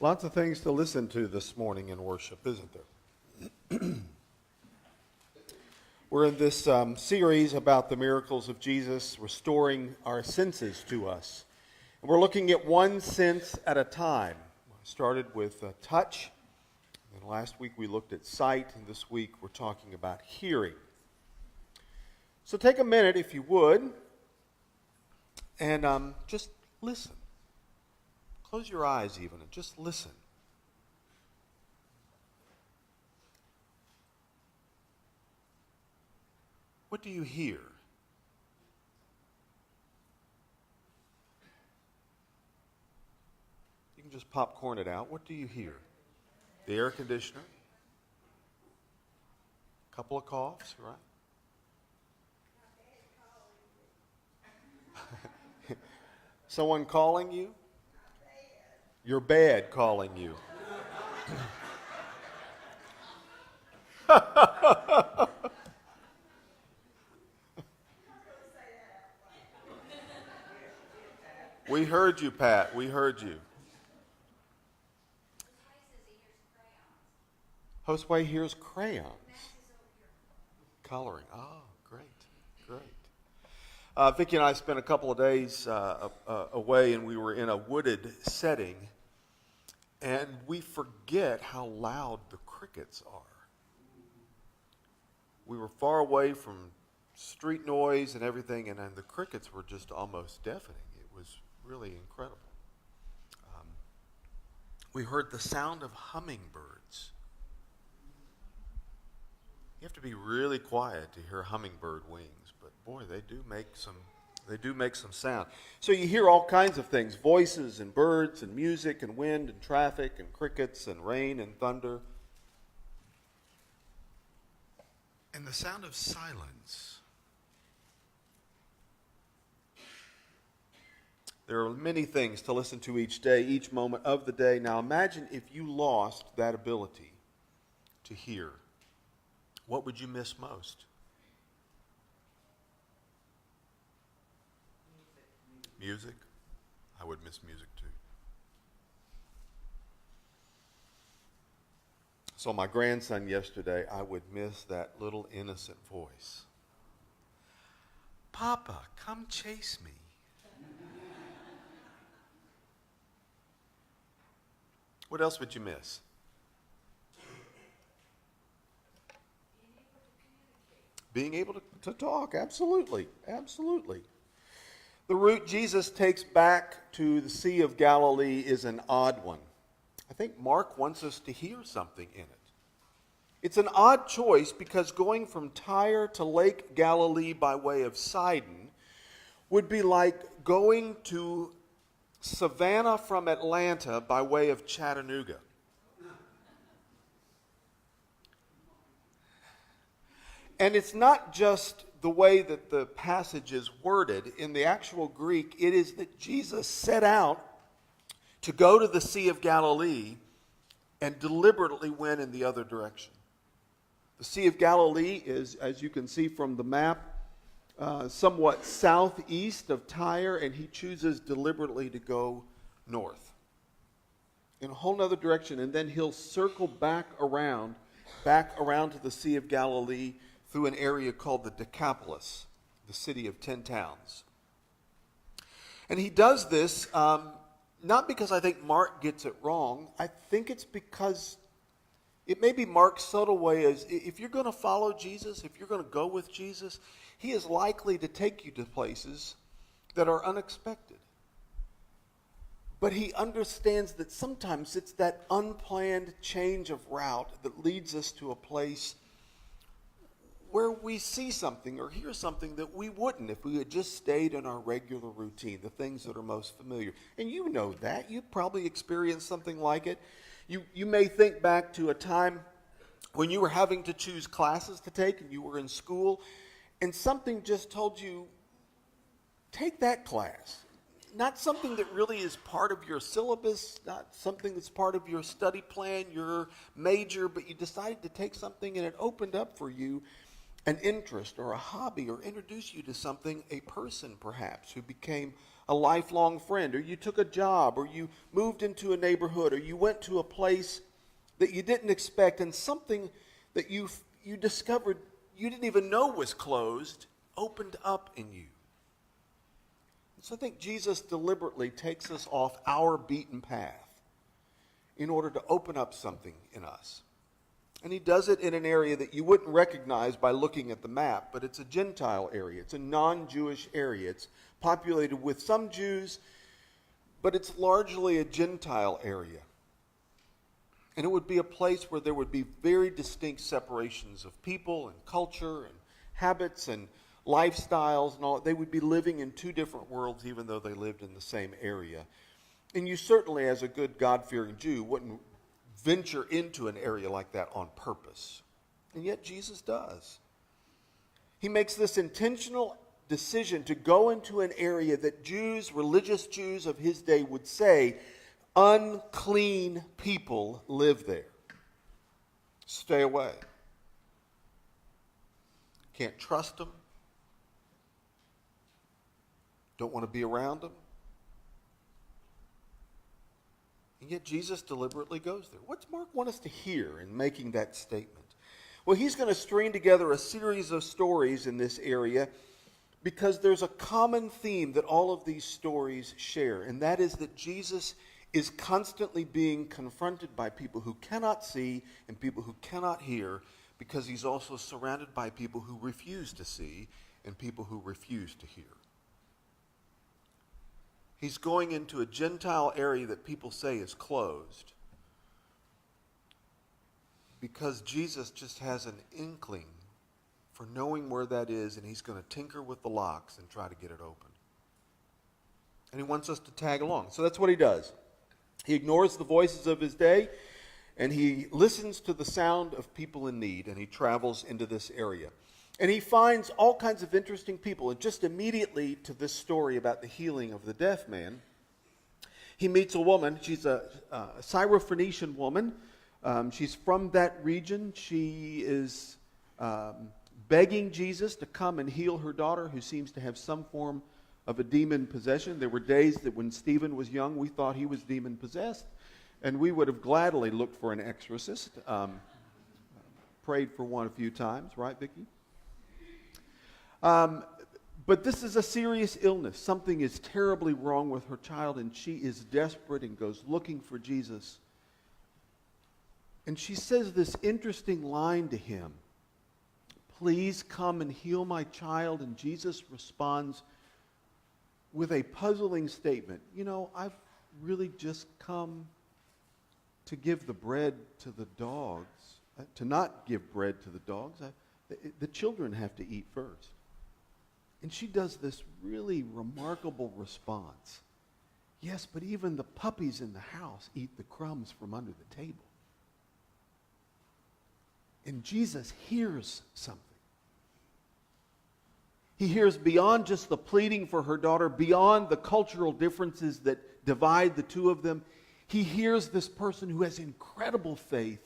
Lots of things to listen to this morning in worship, isn't there? We're in this series about the miracles of Jesus restoring our senses to us. And we're looking at one sense at a time. We started with touch, and last week we looked at sight, and this week we're talking about hearing. So take a minute, if you would, and just listen. Close your eyes even and just listen. What do you hear? You can just popcorn it out. What do you hear? The air conditioner? A couple of coughs, right? Someone calling you? Your bed calling you. We heard you, Pat. We heard you. Josue hears crayons. Coloring. Oh, great. Great. Vicki and I spent a couple of days away, and we were in a wooded setting. And we forget how loud the crickets are. We were far away from street noise and everything, and the crickets were just almost deafening. It was really incredible. We heard the sound of hummingbirds. You have to be really quiet to hear hummingbird wings, but boy, they do make some sound. So you hear all kinds of things, voices and birds and music and wind and traffic and crickets and rain and thunder. And the sound of silence. There are many things to listen to each day, each moment of the day. Now imagine if you lost that ability to hear. What would you miss most? Music? I would miss music too. So my grandson yesterday, I would miss that little innocent voice. Papa, come chase me. What else would you miss? Being able to talk, absolutely. The route Jesus takes back to the Sea of Galilee is an odd one. I think Mark wants us to hear something in it. It's an odd choice because going from Tyre to Lake Galilee by way of Sidon would be like going to Savannah from Atlanta by way of Chattanooga. And it's not just the way that the passage is worded. In the actual Greek, it is that Jesus set out to go to the Sea of Galilee and deliberately went in the other direction. The Sea of Galilee is, as you can see from the map, somewhat southeast of Tyre, and he chooses deliberately to go north in a whole other direction, and then he'll circle back around to the Sea of Galilee through an area called the Decapolis, the city of 10 towns. And he does this not because I think Mark gets it wrong. I think it's because it may be Mark's subtle way is if you're going to follow Jesus, if you're going to go with Jesus, he is likely to take you to places that are unexpected. But he understands that sometimes it's that unplanned change of route that leads us to a place where we see something or hear something that we wouldn't if we had just stayed in our regular routine, the things that are most familiar. And you know that. You probably experienced something like it. You may think back to a time when you were having to choose classes to take and you were in school and something just told you, take that class. Not something that really is part of your syllabus, not something that's part of your study plan, your major, but you decided to take something and it opened up for you an interest or a hobby or introduced you to something, a person perhaps, who became a lifelong friend, or you took a job, or you moved into a neighborhood, or you went to a place that you didn't expect, and something that you discovered you didn't even know was closed opened up in you. So I think Jesus deliberately takes us off our beaten path in order to open up something in us. And he does it in an area that you wouldn't recognize by looking at the map, but it's a Gentile area. It's a non-Jewish area. It's populated with some Jews, but it's largely a Gentile area. And it would be a place where there would be very distinct separations of people and culture and habits and lifestyles and all. They would be living in two different worlds even though they lived in the same area. And you certainly, as a good God-fearing Jew, wouldn't venture into an area like that on purpose. And yet Jesus does. He makes this intentional decision to go into an area that Jews, religious Jews of his day would say, unclean people live there. Stay away. Can't trust them. Don't want to be around them. And yet Jesus deliberately goes there. What's Mark want us to hear in making that statement? Well, he's going to string together a series of stories in this area because there's a common theme that all of these stories share, and that is that Jesus is constantly being confronted by people who cannot see and people who cannot hear, because he's also surrounded by people who refuse to see and people who refuse to hear. He's going into a Gentile area that people say is closed because Jesus just has an inkling for knowing where that is, and he's going to tinker with the locks and try to get it open. And he wants us to tag along. So that's what he does. He ignores the voices of his day, and he listens to the sound of people in need, and he travels into this area. And he finds all kinds of interesting people. And just immediately to this story about the healing of the deaf man, he meets a woman. She's a Syrophoenician woman. She's from that region. She is begging Jesus to come and heal her daughter, who seems to have some form of a demon possession. There were days that when Stephen was young, we thought he was demon possessed, and we would have gladly looked for an exorcist. Prayed for one a few times, right, Vicki? But this is a serious illness. Something is terribly wrong with her child, and she is desperate and goes looking for Jesus. And she says this interesting line to him, "Please come and heal my child." And Jesus responds with a puzzling statement. You know, I've really just come to give the bread to the dogs, to not give bread to the dogs. The children have to eat first. And she does this really remarkable response. Yes, but even the puppies in the house eat the crumbs from under the table. And Jesus hears something. He hears beyond just the pleading for her daughter, beyond the cultural differences that divide the two of them. He hears this person who has incredible faith,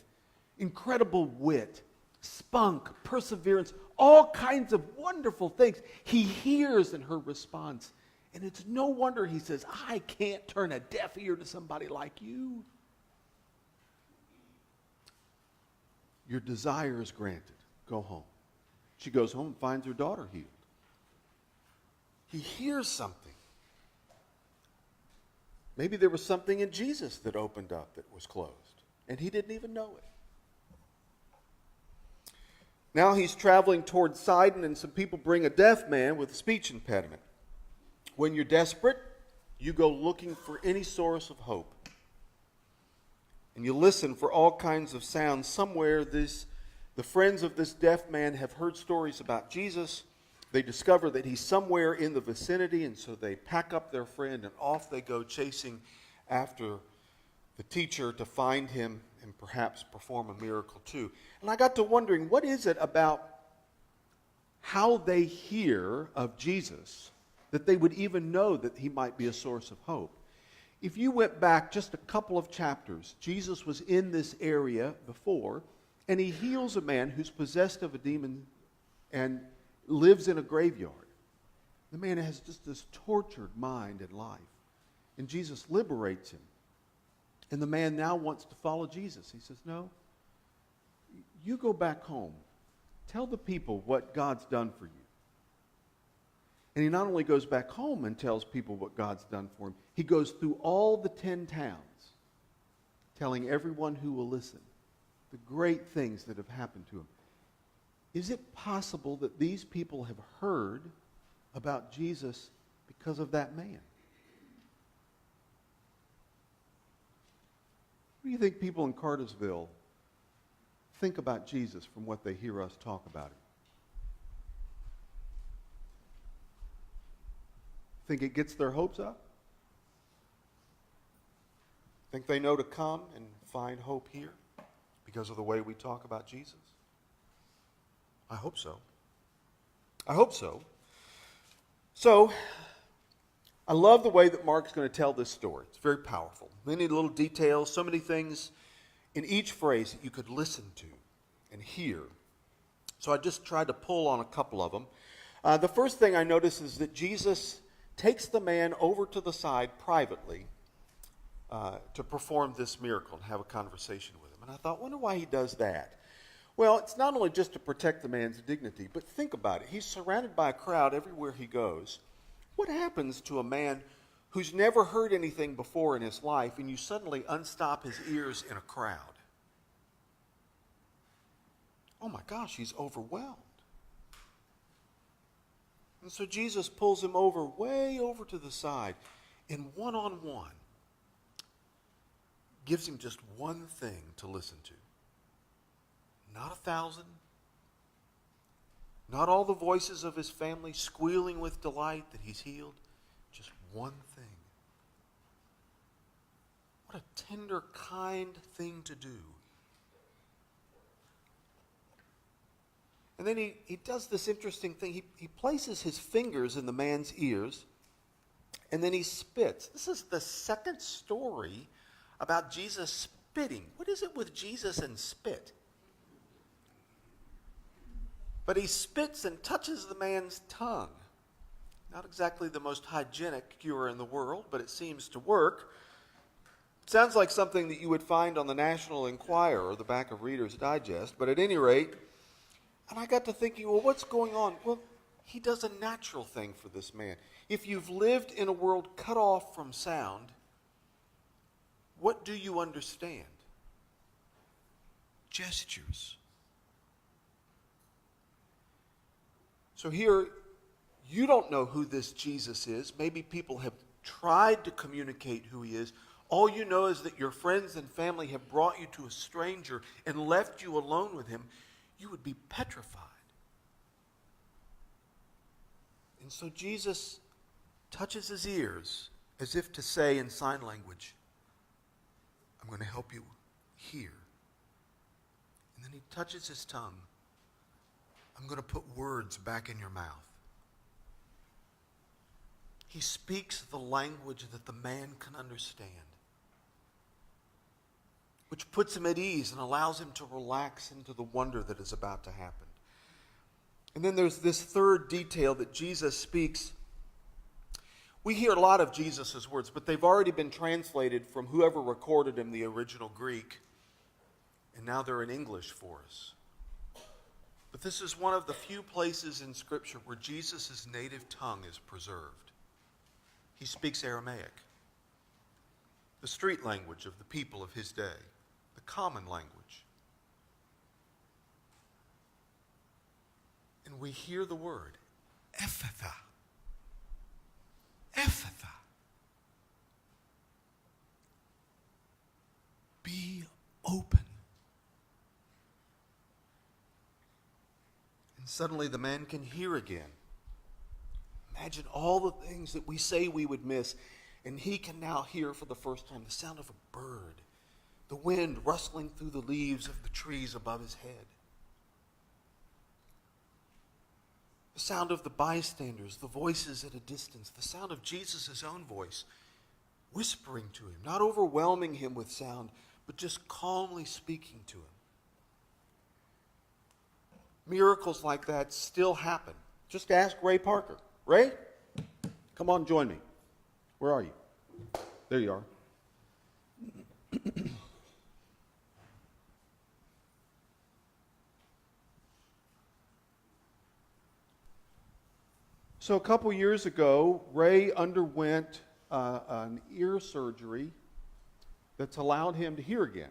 incredible wit, spunk, perseverance, all kinds of wonderful things. He hears in her response. And it's no wonder he says, I can't turn a deaf ear to somebody like you. Your desire is granted. Go home. She goes home and finds her daughter healed. He hears something. Maybe there was something in Jesus that opened up that was closed, and he didn't even know it. Now he's traveling towards Sidon, and some people bring a deaf man with a speech impediment. When you're desperate, you go looking for any source of hope. And you listen for all kinds of sounds. Somewhere, the friends of this deaf man have heard stories about Jesus. They discover that he's somewhere in the vicinity, and so they pack up their friend, and off they go chasing after the teacher to find him and perhaps perform a miracle too. And I got to wondering, what is it about how they hear of Jesus that they would even know that he might be a source of hope? If you went back just a couple of chapters, Jesus was in this area before, and he heals a man who's possessed of a demon and lives in a graveyard. The man has just this tortured mind and life. And Jesus liberates him. And the man now wants to follow Jesus. He says, no, you go back home. Tell the people what God's done for you. And he not only goes back home and tells people what God's done for him, he goes through all the 10 towns, telling everyone who will listen the great things that have happened to him. Is it possible that these people have heard about Jesus because of that man? What do you think people in Cartersville think about Jesus from what they hear us talk about him? Think it gets their hopes up? Think they know to come and find hope here because of the way we talk about Jesus? I hope so. I hope so. So, I love the way that Mark's going to tell this story. It's very powerful. Many little details, so many things in each phrase that you could listen to and hear. So I just tried to pull on a couple of them. The first thing I notice is that Jesus takes the man over to the side privately to perform this miracle and have a conversation with him. And I thought, wonder why he does that. Well, it's not only just to protect the man's dignity, but think about it. He's surrounded by a crowd everywhere he goes. What happens to a man who's never heard anything before in his life and you suddenly unstop his ears in a crowd? Oh my gosh, he's overwhelmed. And so Jesus pulls him over, way over to the side, and one-on-one gives him just one thing to listen to. Not 1,000. Not all the voices of his family squealing with delight that he's healed. Just one thing. What a tender, kind thing to do. And then he does this interesting thing. He places his fingers in the man's ears, and then he spits. This is the second story about Jesus spitting. What is it with Jesus and spit? But he spits and touches the man's tongue. Not exactly the most hygienic cure in the world, but it seems to work. Sounds like something that you would find on the National Enquirer or the back of Reader's Digest, but at any rate, and I got to thinking, well, what's going on? Well, he does a natural thing for this man. If you've lived in a world cut off from sound, what do you understand? Gestures. So here, you don't know who this Jesus is. Maybe people have tried to communicate who he is. All you know is that your friends and family have brought you to a stranger and left you alone with him. You would be petrified. And so Jesus touches his ears as if to say in sign language, I'm going to help you hear. And then he touches his tongue. I'm going to put words back in your mouth. He speaks the language that the man can understand, which puts him at ease and allows him to relax into the wonder that is about to happen. And then there's this third detail that Jesus speaks. We hear a lot of Jesus' words, but they've already been translated from whoever recorded them, the original Greek, and now they're in English for us. But this is one of the few places in Scripture where Jesus' native tongue is preserved. He speaks Aramaic, the street language of the people of his day, the common language. And we hear the word, Ephphatha. Ephphatha. Be open. And suddenly the man can hear again. Imagine all the things that we say we would miss, and he can now hear for the first time the sound of a bird, the wind rustling through the leaves of the trees above his head, the sound of the bystanders, the voices at a distance, the sound of Jesus' own voice whispering to him, not overwhelming him with sound, but just calmly speaking to him. Miracles like that still happen. Just ask Ray Parker. Ray, Come on, join me. Where are you? There you are. So a couple years ago, Ray underwent an ear surgery that's allowed him to hear again.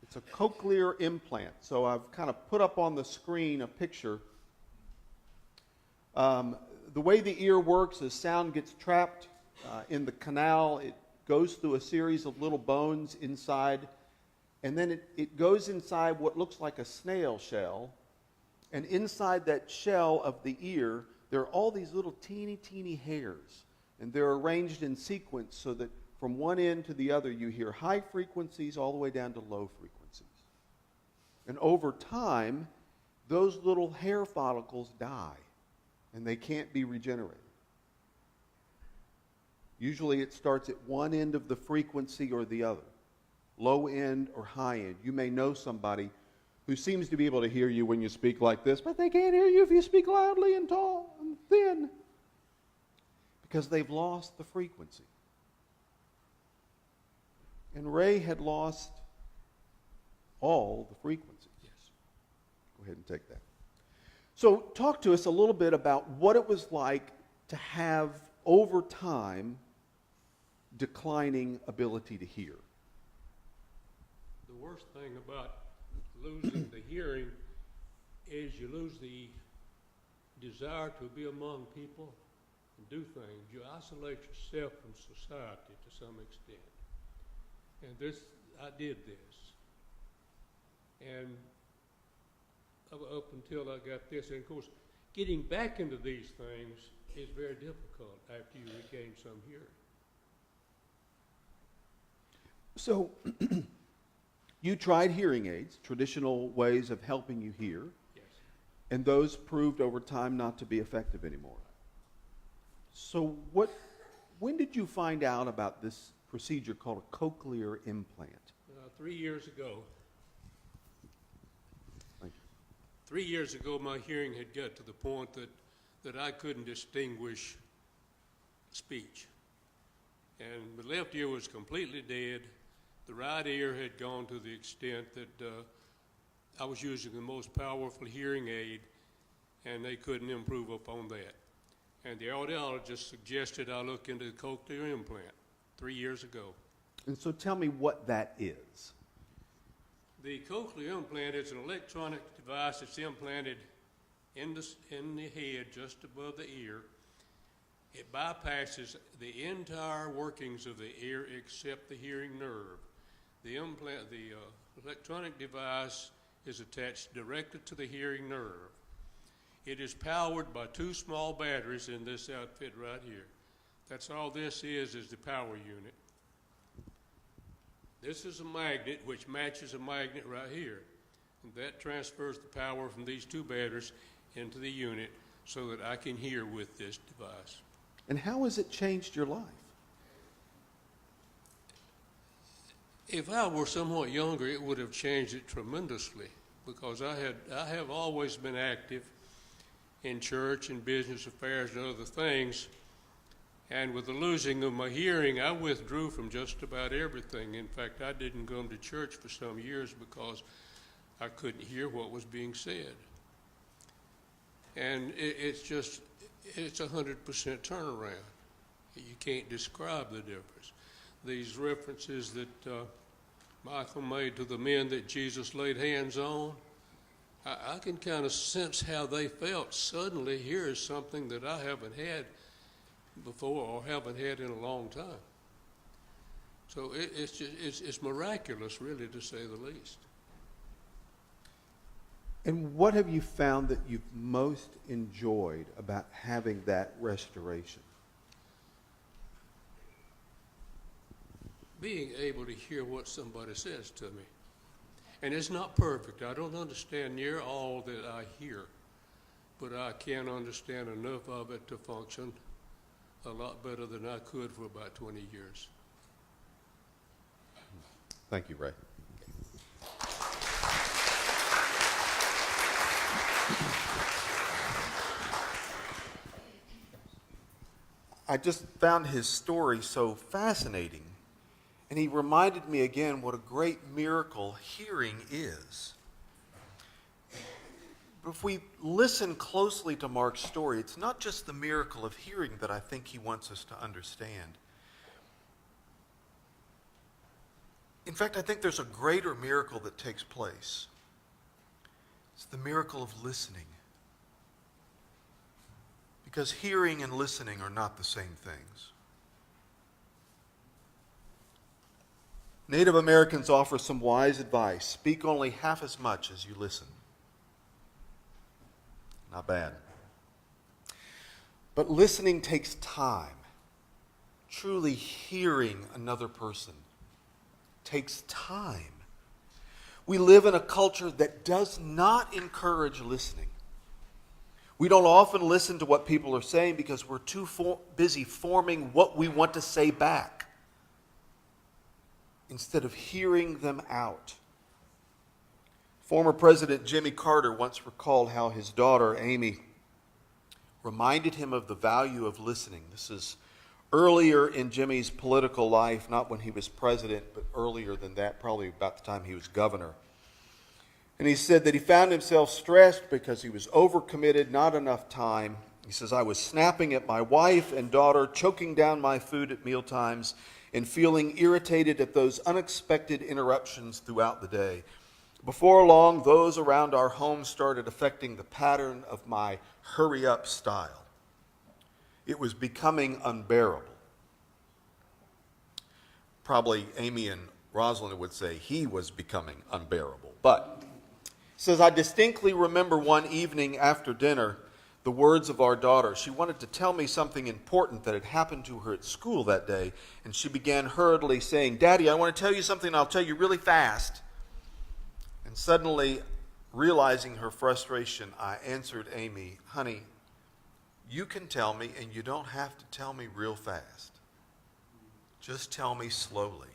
It's a cochlear implant. So I've kind of put up on the screen a picture. The way the ear works is sound gets trapped in the canal. It goes through a series of little bones inside, and then it goes inside what looks like a snail shell. And inside that shell of the ear, there are all these little teeny, teeny hairs. And they're arranged in sequence so that from one end to the other, you hear high frequencies all the way down to low frequencies. And over time, those little hair follicles die, and they can't be regenerated. Usually it starts at one end of the frequency or the other, low end or high end. You may know somebody who seems to be able to hear you when you speak like this, but they can't hear you if you speak loudly and tall and thin, because they've lost the frequency. And Ray had lost all the frequencies. Yes. Go ahead and take that. So talk to us a little bit about what it was like to have, over time, declining ability to hear. The worst thing about losing the hearing is you lose the desire to be among people and do things. You isolate yourself from society to some extent. And I did this. And up until I got this, and of course, getting back into these things is very difficult after you regain some hearing. So, you tried hearing aids, traditional ways of helping you hear, Yes. and those proved over time not to be effective anymore. So when did you find out about this procedure called a cochlear implant? 3 years ago. Thank you. 3 years ago, my hearing had got to the point that I couldn't distinguish speech. And the left ear was completely dead. The right ear had gone to the extent that I was using the most powerful hearing aid, and they couldn't improve upon that. And the audiologist suggested I look into the cochlear implant 3 years ago. And so tell me what that is. The cochlear implant is an electronic device that's implanted in the head just above the ear. It bypasses the entire workings of the ear except the hearing nerve. The electronic device is attached directly to the hearing nerve. It is powered by 2 small batteries in this outfit right here. That's all this is the power unit. This is a magnet which matches a magnet right here. And that transfers the power from these 2 batteries into the unit so that I can hear with this device. And how has it changed your life? If I were somewhat younger, it would have changed it tremendously, because I have always been active in church and business affairs and other things. And with the losing of my hearing, I withdrew from just about everything. In fact, I didn't come to church for some years because I couldn't hear what was being said. And it's a 100% turnaround. You can't describe the difference. These references that Michael made to the men that Jesus laid hands on, I can kind of sense how they felt. Suddenly, here is something that I haven't had before or haven't had in a long time. So it's miraculous, really, to say the least. And what have you found that you've most enjoyed about having that restoration? Being able to hear what somebody says to me. And it's not perfect. I don't understand near all that I hear, but I can understand enough of it to function a lot better than I could for about 20 years. Thank you, Ray. I just found his story so fascinating. And he reminded me again what a great miracle hearing is. But if we listen closely to Mark's story, it's not just the miracle of hearing that I think he wants us to understand. In fact, I think there's a greater miracle that takes place. It's the miracle of listening. Because hearing and listening are not the same things. Native Americans offer some wise advice. Speak only half as much as you listen. Not bad. But listening takes time. Truly hearing another person takes time. We live in a culture that does not encourage listening. We don't often listen to what people are saying because we're too busy forming what we want to say back instead of hearing them out. Former President Jimmy Carter once recalled how his daughter, Amy, reminded him of the value of listening. This is earlier in Jimmy's political life, not when he was president, but earlier than that, probably about the time he was governor. And he said that he found himself stressed because he was overcommitted, not enough time. He says, I was snapping at my wife and daughter, choking down my food at mealtimes, and feeling irritated at those unexpected interruptions throughout the day. Before long, those around our home started affecting the pattern of my hurry-up style. It was becoming unbearable. Probably Amy and Rosalind would say he was becoming unbearable. But says, I distinctly remember one evening after dinner the words of our daughter. She wanted to tell me something important that had happened to her at school that day, and she began hurriedly saying, Daddy, I want to tell you something, I'll tell you really fast. And suddenly, realizing her frustration, I answered Amy, honey, you can tell me, and you don't have to tell me real fast. Just tell me slowly.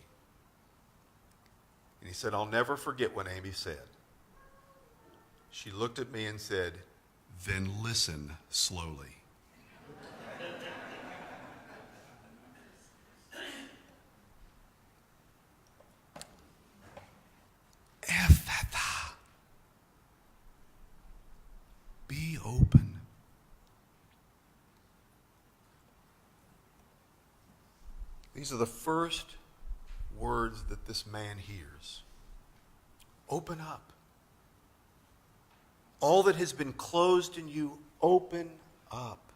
And he said, I'll never forget what Amy said. She looked at me and said, then listen slowly. Ephatha. Be open. These are the first words that this man hears. Open up. All that has been closed in you, open up.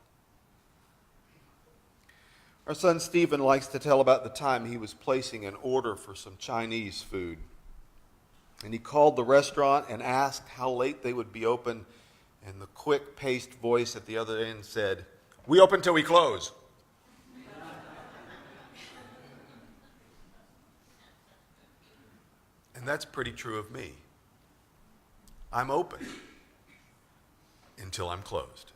Our son Stephen likes to tell about the time he was placing an order for some Chinese food. And he called the restaurant and asked how late they would be open. And the quick-paced voice at the other end said, we open till we close. And that's pretty true of me. I'm open until I'm closed.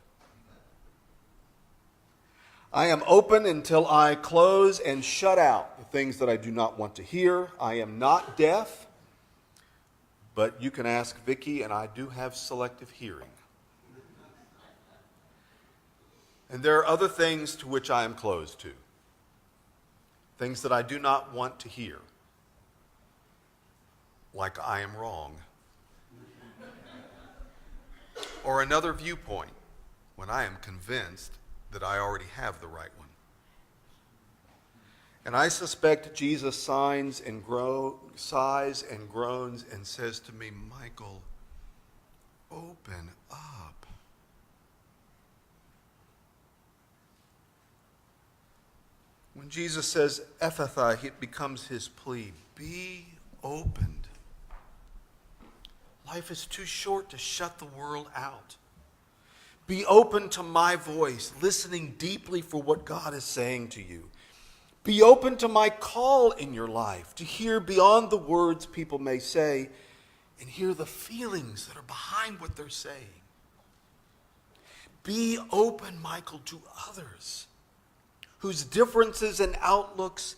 I am open until I close and shut out the things that I do not want to hear. I am not deaf, but you can ask Vicki, and I do have selective hearing. And there are other things to which I am closed to. Things that I do not want to hear. Like I am wrong. Or another viewpoint when I am convinced that I already have the right one. And I suspect Jesus sighs and groans and says to me, Michael, open up. When Jesus says Ephatha, it becomes his plea. Be opened. Life is too short to shut the world out. Be open to my voice, listening deeply for what God is saying to you. Be open to my call in your life, to hear beyond the words people may say and hear the feelings that are behind what they're saying. Be open, Michael, to others whose differences and outlooks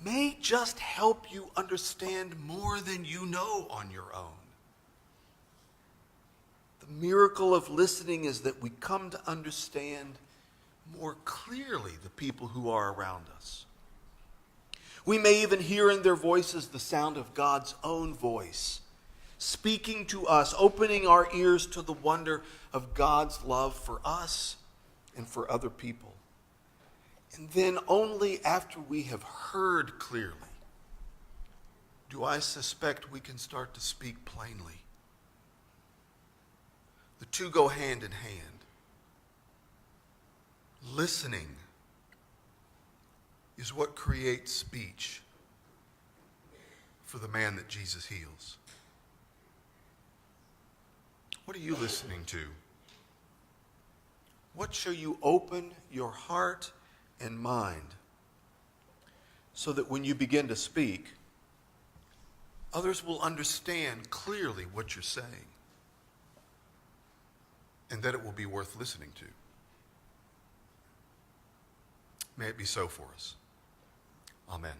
may just help you understand more than you know on your own. The miracle of listening is that we come to understand more clearly the people who are around us. We may even hear in their voices the sound of God's own voice, speaking to us, opening our ears to the wonder of God's love for us and for other people. And then only after we have heard clearly do I suspect we can start to speak plainly. The two go hand in hand. Listening is what creates speech for the man that Jesus heals. What are you listening to? What shall you open your heart and mind so that when you begin to speak, others will understand clearly what you're saying and that it will be worth listening to? May it be so for us. Amen.